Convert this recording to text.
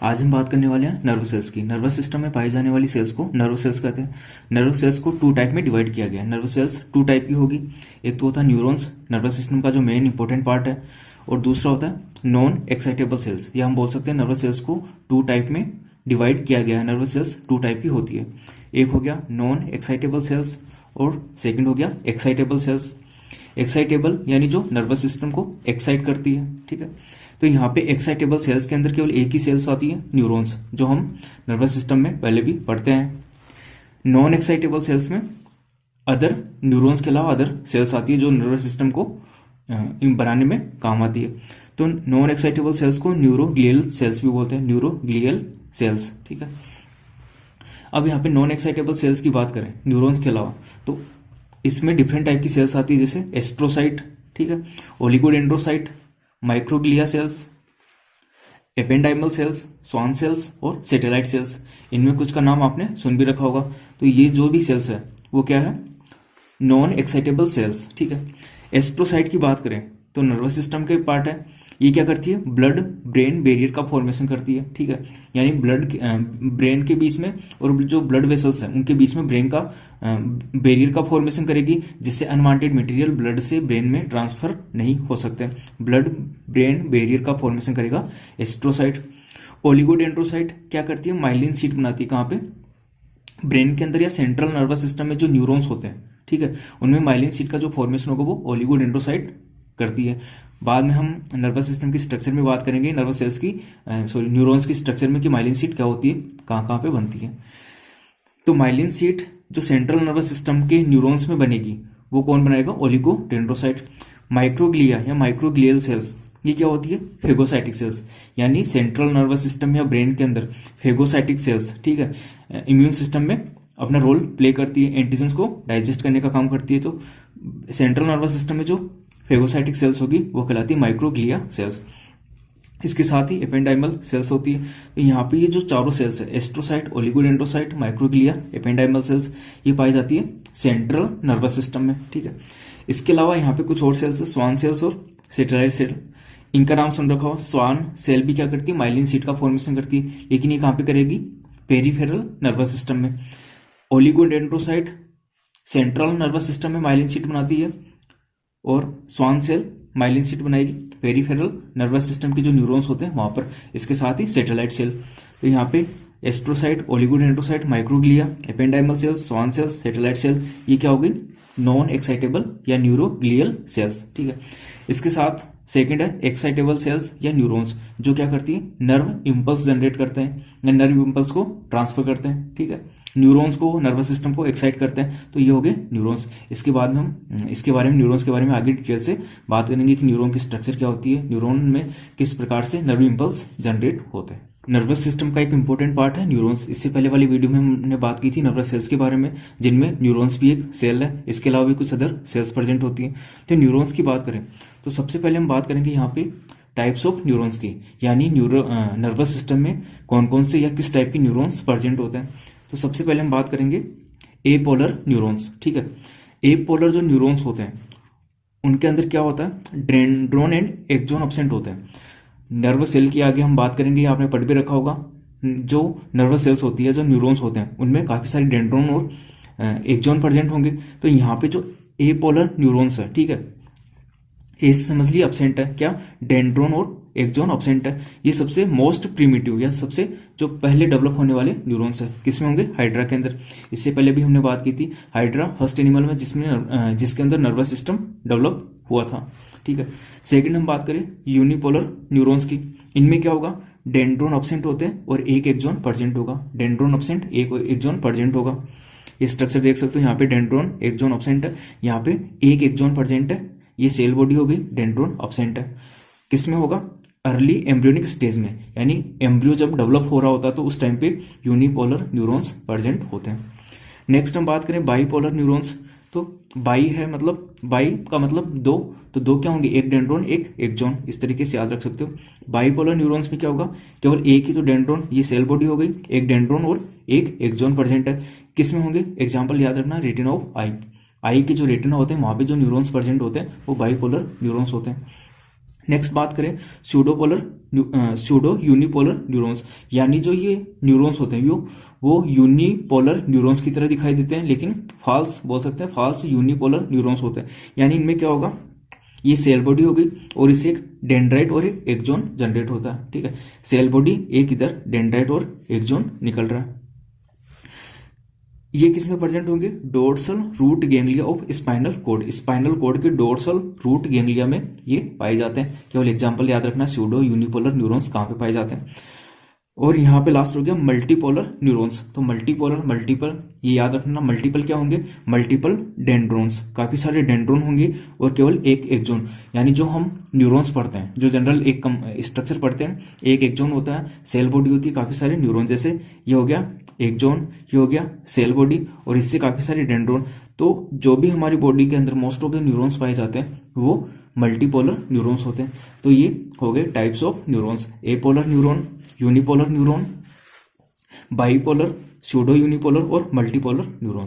आज हम बात करने वाले हैं नर्वस सेल्स की। नर्वस सिस्टम में पाई जाने वाली सेल्स को नर्वस सेल्स कहते हैं। नर्वस सेल्स को टू टाइप में डिवाइड किया गया है। नर्वस सेल्स टू टाइप की होगी, एक तो होता है न्यूरॉन्स, नर्वस सिस्टम का जो मेन इंपॉर्टेंट पार्ट है, और दूसरा होता है नॉन एक्साइटेबल सेल्स, या हम बोल सकते हैं नर्वस सेल्स को टू टाइप में डिवाइड किया गया है। नर्वस सेल्स टू टाइप की होती है, एक हो गया नॉन एक्साइटेबल सेल्स और सेकेंड हो गया एक्साइटेबल सेल्स। एक्साइटेबल यानी जो नर्वस सिस्टम को एक्साइट करती है, ठीक है। तो यहाँ पे एक्साइटेबल सेल्स के अंदर केवल एक ही सेल्स आती है, न्यूरॉन्स, जो हम नर्वस सिस्टम में पहले भी पढ़ते हैं। नॉन एक्साइटेबल सेल्स में अदर न्यूरॉन्स के अलावा अदर सेल्स आती है जो नर्वस सिस्टम को बनाने में काम आती है। तो नॉन एक्साइटेबल सेल्स को न्यूरोग्लियल सेल्स भी बोलते हैं, न्यूरोग्लियल सेल्स, ठीक है। अब यहाँ पे नॉन एक्साइटेबल सेल्स की बात करें न्यूरॉन्स के अलावा, तो इसमें डिफरेंट टाइप की सेल्स आती है, जैसे एस्ट्रोसाइट, ठीक है, oligodendrocyte, microglia cells, ependymal cells, Schwann cells और सैटेलाइट सेल्स। इनमें कुछ का नाम आपने सुन भी रखा होगा। तो ये जो भी सेल्स है वो क्या है, नॉन एक्साइटेबल सेल्स, ठीक है। एस्ट्रोसाइट की बात करें तो नर्वस सिस्टम के पार्ट है। ये क्या करती है, ब्लड ब्रेन बैरियर का फॉर्मेशन करती है, ठीक है। यानी ब्लड ब्रेन के बीच में और जो ब्लड वेसल्स हैं उनके बीच में ब्रेन का बैरियर का फॉर्मेशन करेगी, जिससे अनवांटेड मटेरियल ब्लड से ब्रेन में ट्रांसफर नहीं हो सकते। ब्लड ब्रेन बैरियर का फॉर्मेशन करेगा एस्ट्रोसाइट। ओलिगोडेंड्रोसाइट क्या करती है, माइलिन शीट बनाती है, कहाँ पे, ब्रेन के अंदर या सेंट्रल नर्वस सिस्टम में जो न्यूरॉन्स होते हैं, ठीक है, उनमें माइलिन शीट का जो फॉर्मेशन होगा वो ओलिगोडेंड्रोसाइट करती है। बाद में हम नर्वस सिस्टम की स्ट्रक्चर में बात करेंगे, नर्वस सेल्स की न्यूरॉन्स की स्ट्रक्चर में, कि माइलिन शीट क्या होती है, कहाँ कहाँ पे बनती है। तो माइलिन शीट जो सेंट्रल नर्वस सिस्टम के न्यूरॉन्स में बनेगी वो कौन बनाएगा, ओलिगोडेंड्रोसाइट। माइक्रोग्लिया या माइक्रोग्लियल सेल्स, ये क्या होती है, फेगोसाइटिक सेल्स, यानी सेंट्रल नर्वस सिस्टम या ब्रेन के अंदर फेगोसाइटिक सेल्स, ठीक है, इम्यून सिस्टम में अपना रोल प्ले करती है, एंटीजन्स को डाइजेस्ट करने का काम करती है। तो सेंट्रल नर्वस सिस्टम में जो फेगोसाइटिक सेल्स होगी वो कहलाती है माइक्रोग्लिया सेल्स। इसके साथ ही एपेंडाइमल सेल्स होती है। तो यहाँ पे ये जो चारों सेल्स है, astrocyte, oligodendrocyte, microglia, ependymal sales, ये पाई जाती है सेंट्रल नर्वस सिस्टम में, ठीक है। इसके अलावा यहाँ पे कुछ और सेल्स है, स्वान सेल्स और सैटेलाइट सेल। इनका नाम सुन रखा हो। स्वान सेल भी क्या करती है, माइलिन शीट का फॉर्मेशन करती है, लेकिन ये कहाँ पे करेगी, पेरीफेरल नर्वस सिस्टम में। ओलिगोडेंड्रोसाइट सेंट्रल नर्वस सिस्टम में माइलिन शीट बनाती है, और स्वान सेल माइलिन शीट बनाएगी पेरीफेरल नर्वस सिस्टम के जो न्यूरॉन्स होते हैं वहां पर। इसके साथ ही सैटेलाइट सेल। तो यहाँ पे astrocyte, oligodendrocyte, microglia, ependymal cells, Schwann cells, satellite cell, ये क्या हो गई, नॉन एक्साइटेबल या न्यूरोग्लियल सेल्स, ठीक है। इसके साथ सेकेंड है एक्साइटेबल सेल्स या न्यूरॉन्स, जो क्या करती है, नर्व इम्पल्स जनरेट करते हैं या नर्व इम्पल्स को ट्रांसफर करते हैं, ठीक है। न्यूरॉन्स को, नर्वस सिस्टम को एक्साइट करते हैं, तो ये हो गए न्यूरॉन्स। इसके बाद में हम इसके बारे में, न्यूरॉन्स के बारे में आगे डिटेल से बात करेंगे कि न्यूरॉन की स्ट्रक्चर क्या होती है, न्यूरॉन में किस प्रकार से नर्व इम्पल्स जनरेट होते हैं। नर्वस सिस्टम का एक इंपॉर्टेंट पार्ट है न्यूरॉन्स। इससे पहले वाली वीडियो में हमने बात की थी नर्वस सेल्स के बारे में, जिनमें न्यूरॉन्स भी एक सेल है, इसके अलावा भी कुछ अदर सेल्स प्रेजेंट होती हैं। तो न्यूरॉन्स की बात करें तो सबसे पहले हम बात करेंगे यहाँ पे टाइप्स ऑफ न्यूरॉन्स की, यानी नर्वस सिस्टम में कौन कौन से या किस टाइप के न्यूरॉन्स प्रेजेंट होते हैं। तो सबसे पहले हम बात करेंगे एपोलर न्यूरॉन्स, ठीक है। एपोलर जो न्यूरॉन्स होते हैं उनके अंदर क्या होता है, डेंड्रोन एंड एक्सॉन एब्सेंट होते हैं। नर्वस सेल की आगे हम बात करेंगे, आपने पढ़ भी रखा होगा, जो नर्वस सेल्स होती है, जो न्यूरॉन्स होते हैं, उनमें काफी सारे डेंड्रोन और एक्सॉन प्रेजेंट होंगे। तो यहाँ पे जो एपोलर न्यूरॉन्स है, ठीक है, ये समझ लिया एब्सेंट है, क्या, डेंड्रोन और एक्सॉन एब्सेंट है। ये सबसे मोस्ट प्रिमिटिव या सबसे जो पहले डेवलप होने वाले न्यूरॉन्स है, किसमें होंगे, हाइड्रा के अंदर। इससे पहले भी हमने बात की थी, हाइड्रा फर्स्ट एनिमल में जिसके अंदर नर्वस सिस्टम डेवलप हुआ था, ठीक है। सेकंड हम बात करें यूनिपोलर न्यूरॉन्स की, इनमें क्या होगा, डेंड्रोन एब्सेंट होते हैं और एक एक्सॉन प्रेजेंट होगा, डेंड्रोन एब्सेंट, एक एक्सॉन प्रेजेंट होगा। ये स्ट्रक्चर देख सकते हो, यहाँ पे डेंड्रोन एक्सॉन एब्सेंट है, यहाँ पे एक एक्सॉन प्रेजेंट है। ये सेल बॉडी हो गई, डेंड्रोन एब्सेंट है। किसमें होगा, अर्ली एम्ब्रियोनिक स्टेज में, यानी एम्ब्रियो जब डेवलप हो रहा होता है तो उस टाइम पे यूनिपोलर न्यूरॉन्स प्रेजेंट होते हैं। नेक्स्ट हम बात करें बाईपोलर न्यूरॉन्स। तो बाई है मतलब, बाई का मतलब दो, तो दो क्या होंगे, एक डेंड्रोन एक एक्सॉन, इस तरीके से याद रख सकते हो। बाईपोलर न्यूरॉन्स में क्या होगा, केवल एक ही तो डेंड्रोन, ये सेल बॉडी हो गई, एक डेंड्रोन और एक एक्सॉन प्रेजेंट है। किसमें होंगे, एग्जाम्पल याद रखना, रेटिना ऑफ आई, आई के जो रेटिना होते हैं वहां पे जो न्यूरॉन्स प्रेजेंट होते हैं वो बाईपोलर न्यूरॉन्स होते हैं। नेक्स्ट बात करें सूडो यूनिपोलर न्यूरॉन्स, यानी जो ये न्यूरॉन्स होते हैं वो यूनिपोलर न्यूरॉन्स की तरह दिखाई देते हैं, लेकिन फॉल्स बोल सकते हैं, फॉल्स यूनिपोलर न्यूरॉन्स होते हैं। यानी इनमें क्या होगा, ये सेल बॉडी हो गई और इससे एक डेंड्राइट और एक एक्सॉन जनरेट होता है। ठीक है, सेल बॉडी एक इधर, डेंड्राइट और एक्सॉन निकल रहा है। ये किस में प्रेजेंट होंगे, dorsal root ganglia of spinal cord, spinal cord के डोर्सल रूट गैंग्लिया में ये पाए जाते हैं। केवल एग्जांपल याद रखना, सूडो यूनिपोलर न्यूरॉन्स कहाँ पे पाए जाते हैं। और यहाँ पे लास्ट हो गया मल्टीपोलर न्यूरॉन्स। तो मल्टीपल ये याद रखना, मल्टीपल क्या होंगे, मल्टीपल डेंड्रोन्स, काफी सारे डेंड्रोन होंगे और केवल एक एक्सॉन। यानी जो हम न्यूरॉन्स पढ़ते हैं, जो जनरल एक स्ट्रक्चर पढ़ते हैं, एक एक्सॉन होता है, सेल बॉडी होती है, काफी सारे न्यूरॉन, जैसे ये हो गया एक्सॉन, ये हो गया सेल बॉडी और इससे काफी सारे डेंड्रोन। तो जो भी हमारी बॉडी के अंदर मोस्ट ऑफ द न्यूरॉन्स पाए जाते हैं वो मल्टीपोलर न्यूरॉन्स होते हैं। तो ये हो गए types of neurons, apolar neuron, unipolar neuron, bipolar, pseudo unipolar और मल्टीपोलर न्यूरॉन।